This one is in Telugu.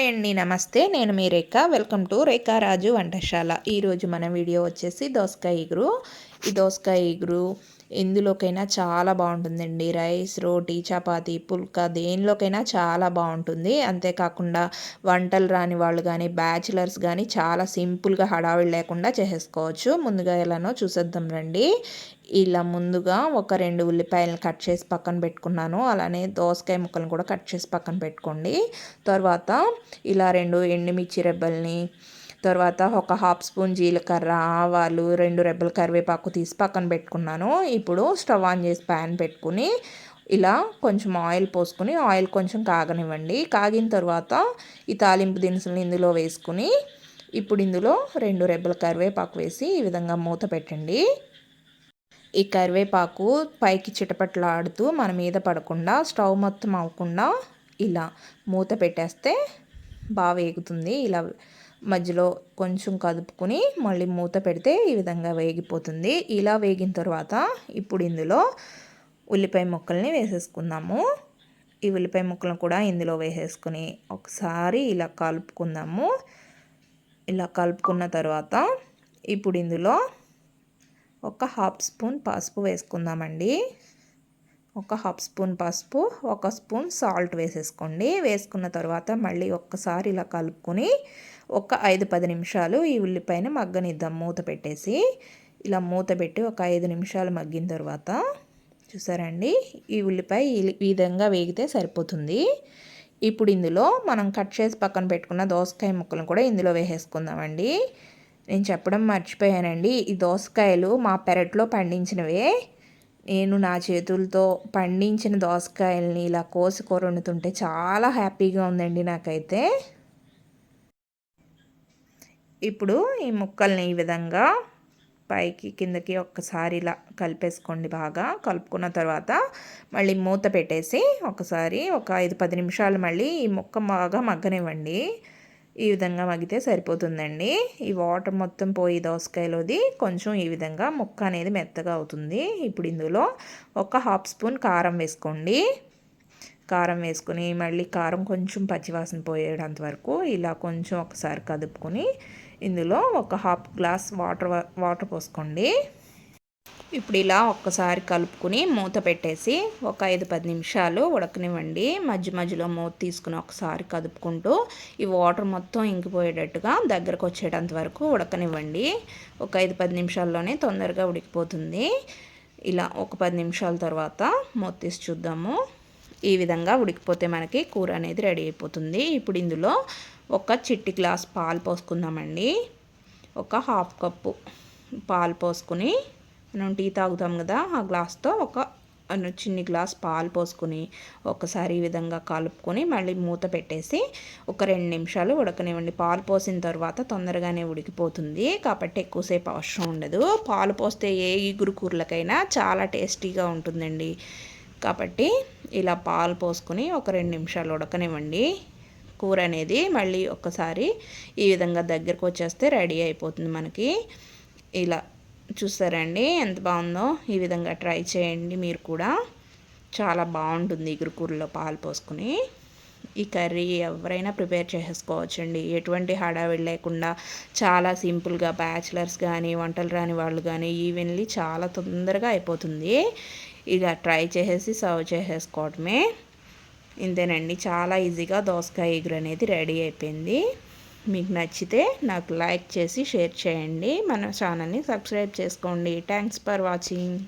హాయ్ అండి, నమస్తే. నేను మీ రేఖ. వెల్కమ్ టు రేఖా రాజు వంటశాల. ఈరోజు మన వీడియో వచ్చేసి దోసకాయ ఇగురు. ఈ దోసకాయ ఇగురు ఎందులోకైనా చాలా బాగుంటుందండి. రైస్, రోటీ, చపాతీ, పుల్కా దేనిలోకైనా చాలా బాగుంటుంది. అంతేకాకుండా వంటలు రాని వాళ్ళు కానీ బ్యాచిలర్స్ కానీ చాలా సింపుల్గా హడావిడి లేకుండా చేసేసుకోవచ్చు. ముందుగా ఎలానో చూసేద్దాం రండి. ఇలా ముందుగా ఒక 2 ఉల్లిపాయలను కట్ చేసి పక్కన పెట్టుకున్నాను. అలానే దోసకాయ ముక్కలను కూడా కట్ చేసి పక్కన పెట్టుకోండి. తర్వాత ఇలా 2 ఎండుమిర్చి రెబ్బల్ని, తర్వాత ఒక హాఫ్ స్పూన్ జీలకర్ర, ఆవాలు, 2 రెబ్బల కరివేపాకు తీసి పక్కన పెట్టుకున్నాను. ఇప్పుడు స్టవ్ ఆన్ చేసి ప్యాన్ పెట్టుకుని ఇలా కొంచెం ఆయిల్ పోసుకుని ఆయిల్ కొంచెం కాగనివ్వండి. కాగిన తర్వాత ఈ తాలింపు దినుసులను ఇందులో వేసుకుని ఇప్పుడు ఇందులో 2 రెబ్బల కరివేపాకు వేసి ఈ విధంగా మూత పెట్టండి. ఈ కరివేపాకు పైకి చిటపట్లాడుతూ మన మీద పడకుండా స్టవ్ మొత్తం అవ్వకుండా ఇలా మూత పెట్టేస్తే బాగా వేగుతుంది. ఇలా మధ్యలో కొంచెం కదుపుకుని మళ్ళీ మూత పెడితే ఈ విధంగా వేగిపోతుంది. ఇలా వేగిన తర్వాత ఇప్పుడు ఇందులో ఉల్లిపాయ ముక్కల్ని వేసేసుకుందాము. ఈ ఉల్లిపాయ ముక్కలను కూడా ఇందులో వేసేసుకుని ఒకసారి ఇలా కలుపుకుందాము. ఇలా కలుపుకున్న తర్వాత ఇప్పుడు ఇందులో ఒక హాఫ్ స్పూన్ పసుపు వేసుకుందామండి. ఒక హాఫ్ స్పూన్ పసుపు, 1 స్పూన్ సాల్ట్ వేసేసుకోండి. వేసుకున్న తర్వాత మళ్ళీ ఒక్కసారి ఇలా కలుపుకొని ఒక 5-10 నిమిషాలు ఈ ఉల్లిపాయని మగ్గనిద్దాం మూత పెట్టేసి. ఇలా మూత పెట్టి ఒక 5 నిమిషాలు మగ్గిన తర్వాత చూసారండి, ఈ ఉల్లిపాయ ఈ విధంగా వేగితే సరిపోతుంది. ఇప్పుడు ఇందులో మనం కట్ చేసి పక్కన పెట్టుకున్న దోసకాయ ముక్కలను కూడా ఇందులో వేసేసుకుందామండి. నేను చెప్పడం మర్చిపోయానండి, ఈ దోసకాయలు మా పెరట్లో పండించినవే. నేను నా చేతులతో పండించిన దోసకాయల్ని ఇలా కోసి కూర వండుతుంటే చాలా హ్యాపీగా ఉందండి నాకైతే. ఇప్పుడు ఈ ముక్కల్ని ఈ విధంగా పైకి కిందకి ఒక్కసారి ఇలా కలిపేసుకోండి. బాగా కలుపుకున్న తర్వాత మళ్ళీ మూత పెట్టేసి ఒకసారి ఒక 5-10 నిమిషాలు మళ్ళీ ఈ ముక్క బాగా మగ్గనివ్వండి. ఈ విధంగా మగ్గితే సరిపోతుందండి. ఈ వాటర్ మొత్తం పోయి దోసకాయలోది కొంచెం ఈ విధంగా ముక్క అనేది మెత్తగా అవుతుంది. ఇప్పుడు ఇందులో ఒక హాఫ్ స్పూన్ కారం వేసుకోండి. కారం వేసుకుని మళ్ళీ కారం కొంచెం పచ్చివాసన పోయేంత వరకు ఇలా కొంచెం ఒకసారి కదుపుకొని ఇందులో ఒక హాఫ్ గ్లాస్ వాటర్ పోసుకోండి. ఇప్పుడు ఇలా ఒక్కసారి కలుపుకుని మూత పెట్టేసి ఒక 5-10 నిమిషాలు ఉడకనివ్వండి. మధ్య మధ్యలో మూత తీసుకుని ఒకసారి కదుపుకుంటూ ఈ వాటర్ మొత్తం ఇంకిపోయేటట్టుగా దగ్గరకు వచ్చేటంత వరకు ఉడకనివ్వండి. ఒక 5-10 నిమిషాల్లోనే తొందరగా ఉడికిపోతుంది. ఇలా ఒక 10 నిమిషాల తర్వాత మూత తీసి చూద్దాము. ఈ విధంగా ఉడికిపోతే మనకి కూర అనేది రెడీ అయిపోతుంది. ఇప్పుడు ఇందులో ఒక చిట్టి గ్లాస్ పాలు పోసుకుందామండి. ఒక హాఫ్ కప్పు పాలు పోసుకుని మనం టీ తాగుతాం కదా, ఆ గ్లాస్తో ఒక చిన్ని గ్లాస్ పాలు పోసుకొని ఒకసారి ఈ విధంగా కలుపుకొని మళ్ళీ మూత పెట్టేసి ఒక 2 నిమిషాలు ఉడకనివ్వండి. పాలు పోసిన తర్వాత తొందరగానే ఉడికిపోతుంది కాబట్టి ఎక్కువసేపు అవసరం ఉండదు. పాలు పోస్తే ఏ ఇగురు కూరలకైనా చాలా టేస్టీగా ఉంటుందండి. కాబట్టి ఇలా పాలు పోసుకొని ఒక 2 నిమిషాలు ఉడకనివ్వండి. కూర అనేది మళ్ళీ ఒక్కసారి ఈ విధంగా దగ్గరకు వచ్చేస్తే రెడీ అయిపోతుంది మనకి. ఇలా చూసారండి ఎంత బాగుందో. ఈ విధంగా ట్రై చేయండి మీరు కూడా, చాలా బాగుంటుంది ఇగురు కూరలో పాలు పోసుకుని. ఈ కర్రీ ఎవరైనా ప్రిపేర్ చేసేసుకోవచ్చండి, ఎటువంటి హడావిడి లేకుండా చాలా సింపుల్గా. బ్యాచిలర్స్ కానీ వంటలు రాని వాళ్ళు కానీ ఈవెన్లీ చాలా తొందరగా అయిపోతుంది. ఇలా ట్రై చేసేసి సర్వ్ చేసేసుకోవడమే. ఇంతేనండి, చాలా ఈజీగా దోసకాయ ఇగురు అనేది రెడీ అయిపోయింది. మీకు నచ్చితే నాకు లైక్ చేసి షేర్ చేయండి. మన ఛానల్ని సబ్స్క్రైబ్ చేసుకోండి. Thanks for watching.